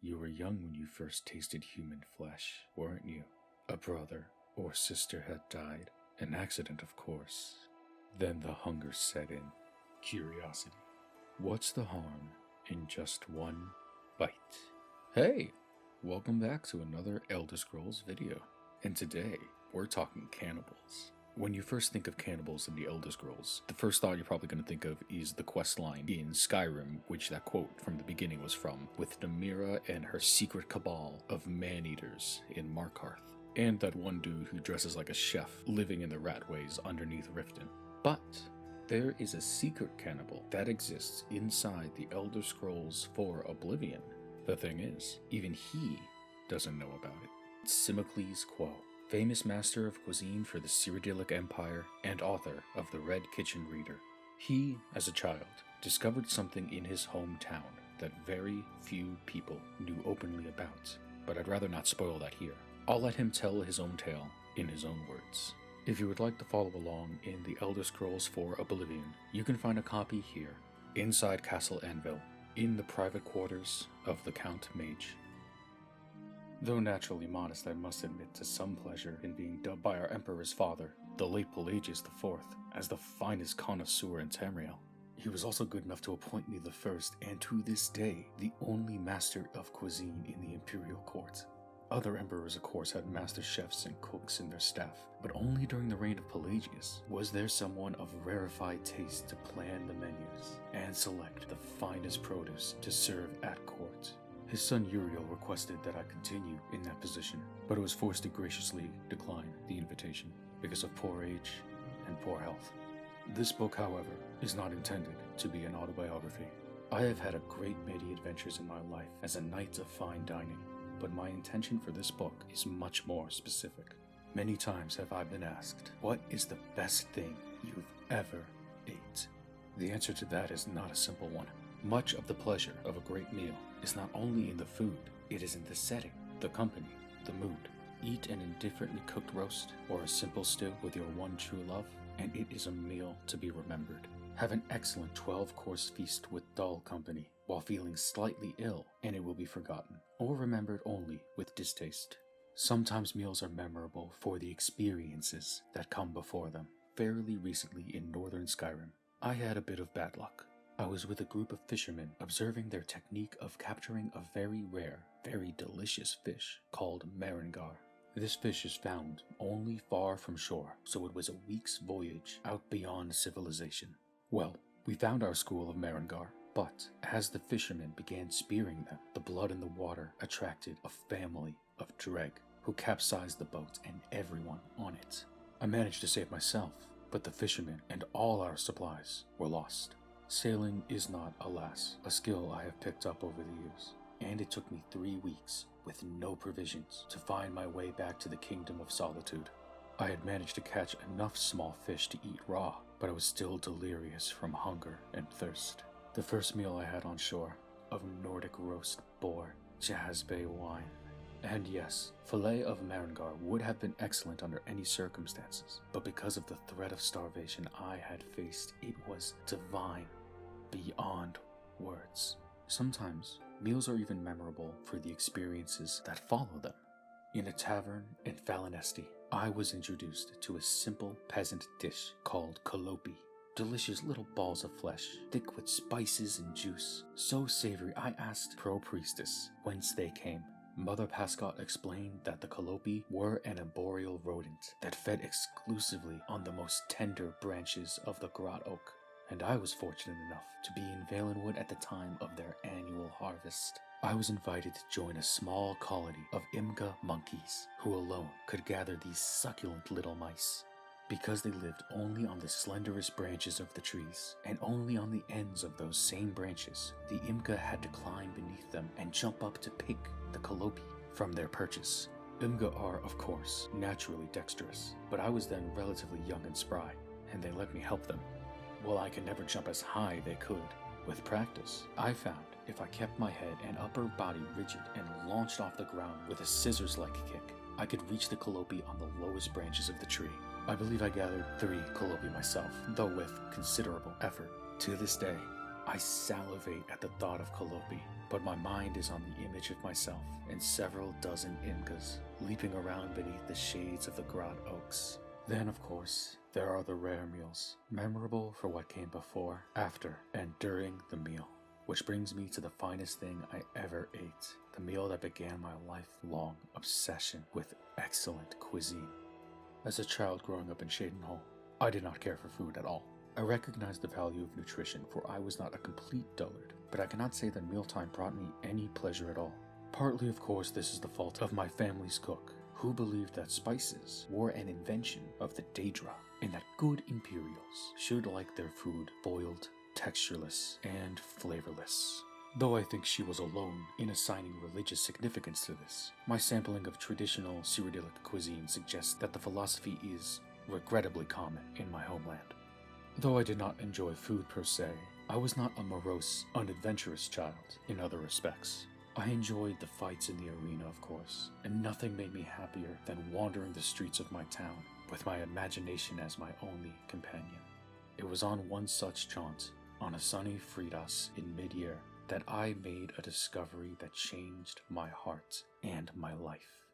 You were young when you first tasted human flesh, weren't you? A brother or sister had died. An accident, of course. Then the hunger set in. Curiosity. What's the harm in just one bite? Hey! Welcome back to another Elder Scrolls video. And today, we're talking cannibals. When you first think of cannibals in the Elder Scrolls, the first thought you're probably going to think of is the quest line in Skyrim, which that quote from the beginning was from, with Namira and her secret cabal of man-eaters in Markarth, and that one dude who dresses like a chef living in the ratways underneath Riften. But there is a secret cannibal that exists inside the Elder Scrolls for Oblivion. The thing is, even he doesn't know about it. Simocles Quo, famous master of cuisine for the Cyrodiilic Empire and author of The Red Kitchen Reader. He, as a child, discovered something in his hometown that very few people knew openly about, but I'd rather not spoil that here. I'll let him tell his own tale in his own words. If you would like to follow along in the Elder Scrolls for Oblivion, you can find a copy here, inside Castle Anvil, in the private quarters of the Count Mage. Though naturally modest, I must admit to some pleasure in being dubbed by our Emperor's father, the late Pelagius IV, as the finest connoisseur in Tamriel. He was also good enough to appoint me the first, and to this day, the only master of cuisine in the Imperial Court. Other emperors, of course, had master chefs and cooks in their staff, but only during the reign of Pelagius was there someone of rarefied taste to plan the menus and select the finest produce to serve at court. His son Uriel requested that I continue in that position, but I was forced to graciously decline the invitation because of poor age and poor health. This book, however, is not intended to be an autobiography. I have had a great many adventures in my life as a knight of fine dining, but my intention for this book is much more specific. Many times have I been asked, what is the best thing you've ever ate? The answer to that is not a simple one. Much of the pleasure of a great meal is not only in the food, it is in the setting, the company, the mood. Eat an indifferently cooked roast or a simple stew with your one true love, and it is a meal to be remembered. Have an excellent 12-course feast with dull company while feeling slightly ill, and it will be forgotten, or remembered only with distaste. Sometimes meals are memorable for the experiences that come before them. Fairly recently in northern Skyrim, I had a bit of bad luck. I was with a group of fishermen observing their technique of capturing a very rare, very delicious fish called Merengar. This fish is found only far from shore, so it was a week's voyage out beyond civilization. Well, we found our school of Merengar, but as the fishermen began spearing them, the blood in the water attracted a family of dreg who capsized the boat and everyone on it. I managed to save myself, but the fishermen and all our supplies were lost. Sailing is not, alas, a skill I have picked up over the years, and it took me 3 weeks, with no provisions, to find my way back to the Kingdom of Solitude. I had managed to catch enough small fish to eat raw, but I was still delirious from hunger and thirst. The first meal I had on shore, of Nordic roast boar, Jazbay wine, and yes, filet of Merengar would have been excellent under any circumstances, but because of the threat of starvation I had faced, it was divine. Beyond words. Sometimes, meals are even memorable for the experiences that follow them. In a tavern in Falinesti, I was introduced to a simple peasant dish called Colopei. Delicious little balls of flesh, thick with spices and juice. So savory I asked pro-priestess whence they came. Mother Pascot explained that the Colopei were an arboreal rodent that fed exclusively on the most tender branches of the graht-oak. And I was fortunate enough to be in Valenwood at the time of their annual harvest. I was invited to join a small colony of Imga monkeys, who alone could gather these succulent little mice. Because they lived only on the slenderest branches of the trees, and only on the ends of those same branches, the Imga had to climb beneath them and jump up to pick the Colopei from their perches. Imga are, of course, naturally dexterous, but I was then relatively young and spry, and they let me help them. While I could never jump as high they could, with practice, I found if I kept my head and upper body rigid and launched off the ground with a scissors-like kick, I could reach the Colopei on the lowest branches of the tree. I believe I gathered 3 Colopei myself, though with considerable effort. To this day, I salivate at the thought of Colopei, but my mind is on the image of myself and several dozen Imgas leaping around beneath the shades of the graht-oaks. Then, of course, there are the rare meals, memorable for what came before, after, and during the meal. Which brings me to the finest thing I ever ate, the meal that began my lifelong obsession with excellent cuisine. As a child growing up in Shadenhall, I did not care for food at all. I recognized the value of nutrition, for I was not a complete dullard, but I cannot say that mealtime brought me any pleasure at all. Partly, of course, this is the fault of my family's cook, who believed that spices were an invention of the Daedra, and that good Imperials should like their food boiled, textureless, and flavorless. Though I think she was alone in assigning religious significance to this, my sampling of traditional Cyrodiilic cuisine suggests that the philosophy is regrettably common in my homeland. Though I did not enjoy food per se, I was not a morose, unadventurous child in other respects. I enjoyed the fights in the arena, of course, and nothing made me happier than wandering the streets of my town with my imagination as my only companion. It was on one such jaunt, on a sunny Fridas in mid-year, that I made a discovery that changed my heart and my life.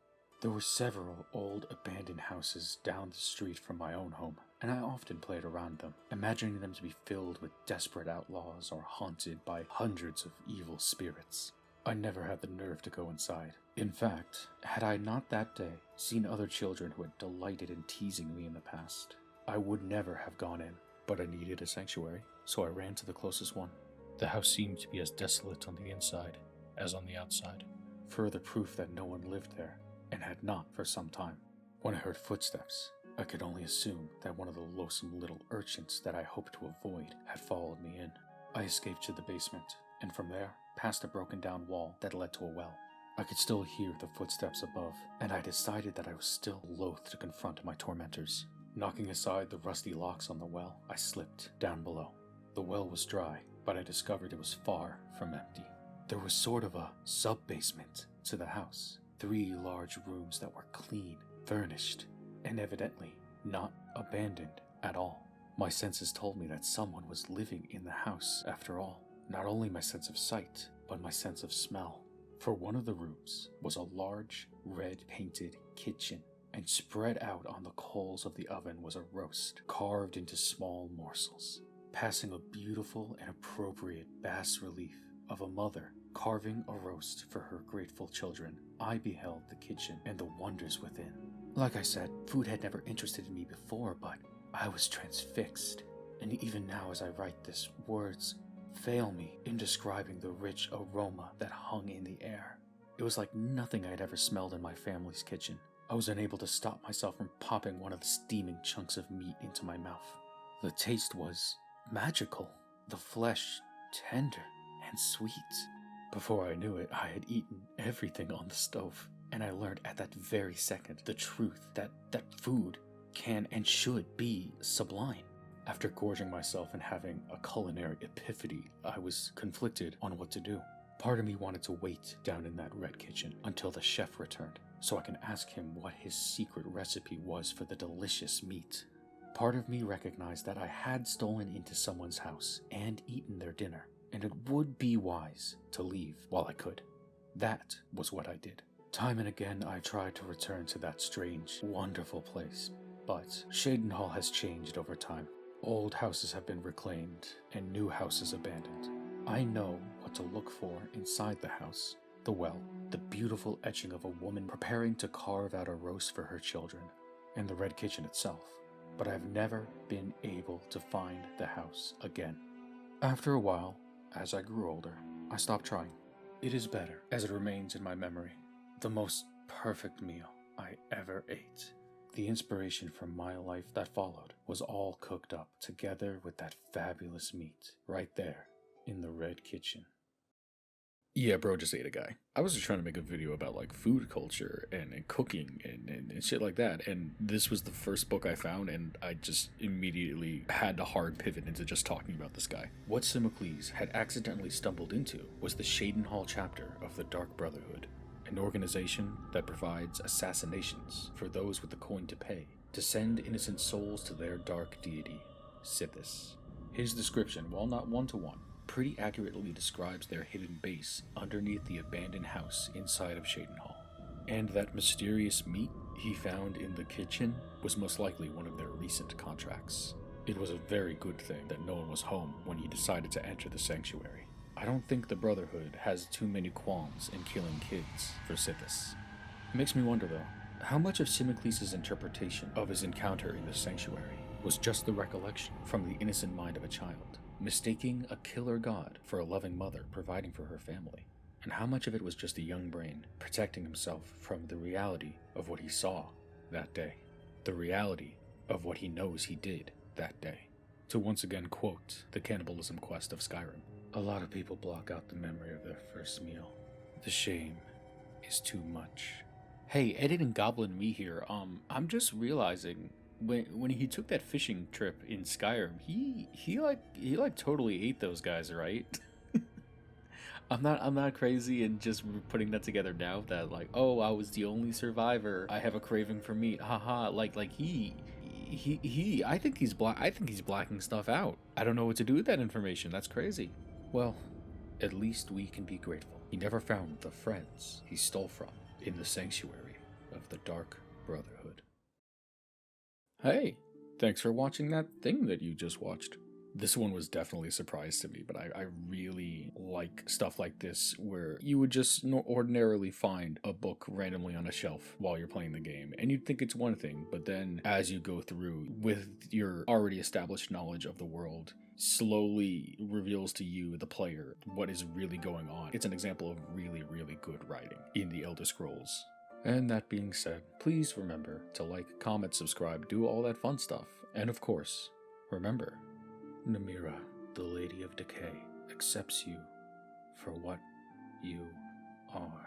There were several old abandoned houses down the street from my own home, and I often played around them, imagining them to be filled with desperate outlaws or haunted by hundreds of evil spirits. I never had the nerve to go inside. In fact, had I not that day seen other children who had delighted in teasing me in the past, I would never have gone in. But I needed a sanctuary, so I ran to the closest one. The house seemed to be as desolate on the inside as on the outside. Further proof that no one lived there, and had not for some time. When I heard footsteps, I could only assume that one of the loathsome little urchins that I hoped to avoid had followed me in. I escaped to the basement, and from there, past a broken down wall that led to a well. I could still hear the footsteps above, and I decided that I was still loath to confront my tormentors. Knocking aside the rusty locks on the well, I slipped down below. The well was dry, but I discovered it was far from empty. There was sort of a sub-basement to the house. 3 large rooms that were clean, furnished, and evidently not abandoned at all. My senses told me that someone was living in the house after all. Not only my sense of sight, but my sense of smell. For one of the rooms was a large, red-painted kitchen, and spread out on the coals of the oven was a roast, carved into small morsels. Passing a beautiful and appropriate bas-relief of a mother carving a roast for her grateful children, I beheld the kitchen and the wonders within. Like I said, food had never interested me before, but I was transfixed. And even now as I write this, words fail me in describing the rich aroma that hung in the air. It was like nothing I had ever smelled in my family's kitchen. I was unable to stop myself from popping one of the steaming chunks of meat into my mouth. The taste was magical, the flesh tender and sweet. Before I knew it, I had eaten everything on the stove, and I learned at that very second the truth that food can and should be sublime. After gorging myself and having a culinary epiphany, I was conflicted on what to do. Part of me wanted to wait down in that red kitchen until the chef returned, so I can ask him what his secret recipe was for the delicious meat. Part of me recognized that I had stolen into someone's house and eaten their dinner, and it would be wise to leave while I could. That was what I did. Time and again I tried to return to that strange, wonderful place, but Cheydinhal has changed over time. Old houses have been reclaimed and new houses abandoned. I know what to look for inside the house. The well, the beautiful etching of a woman preparing to carve out a roast for her children, and the red kitchen itself. But I've never been able to find the house again. After a while, as I grew older, I stopped trying. It is better as it remains in my memory. The most perfect meal I ever ate. The inspiration from my life that followed was all cooked up together with that fabulous meat right there in the red kitchen. Yeah, bro just ate a guy. I was just trying to make a video about like food culture and cooking and shit like that, and this was the first book I found, and I just immediately had to hard pivot into just talking about this guy. What Simocles had accidentally stumbled into was the Shadenhall chapter of the Dark Brotherhood, an organization that provides assassinations for those with the coin to pay to send innocent souls to their dark deity, Sithis. His description, while not one-to-one, pretty accurately describes their hidden base underneath the abandoned house inside of Shadenhall. And that mysterious meat he found in the kitchen was most likely one of their recent contracts. It was a very good thing that no one was home when he decided to enter the sanctuary. I don't think the Brotherhood has too many qualms in killing kids for Sithis. It makes me wonder though, how much of Simocles' interpretation of his encounter in the sanctuary was just the recollection from the innocent mind of a child, mistaking a killer god for a loving mother providing for her family? And how much of it was just a young brain protecting himself from the reality of what he saw that day, the reality of what he knows he did that day? To once again quote the cannibalism quest of Skyrim, a lot of people block out the memory of their first meal. The shame is too much. Hey, Edit and Goblin Me here. I'm just realizing when he took that fishing trip in Skyrim, he totally ate those guys, right? I'm not crazy and just putting that together now that like, oh, I was the only survivor. I have a craving for meat. Haha. I think he's blacking stuff out. I don't know what to do with that information. That's crazy. Well, at least we can be grateful. He never found the friends he stole from in the sanctuary of the Dark Brotherhood. Hey, thanks for watching that thing that you just watched. This one was definitely a surprise to me, but I really like stuff like this where you would just ordinarily find a book randomly on a shelf while you're playing the game, and you'd think it's one thing, but then as you go through with your already established knowledge of the world, slowly reveals to you, the player, what is really going on. It's an example of really, really good writing in the Elder Scrolls. And that being said, please remember to like, comment, subscribe, do all that fun stuff. And of course, remember, Namira, the Lady of Decay, accepts you for what you are.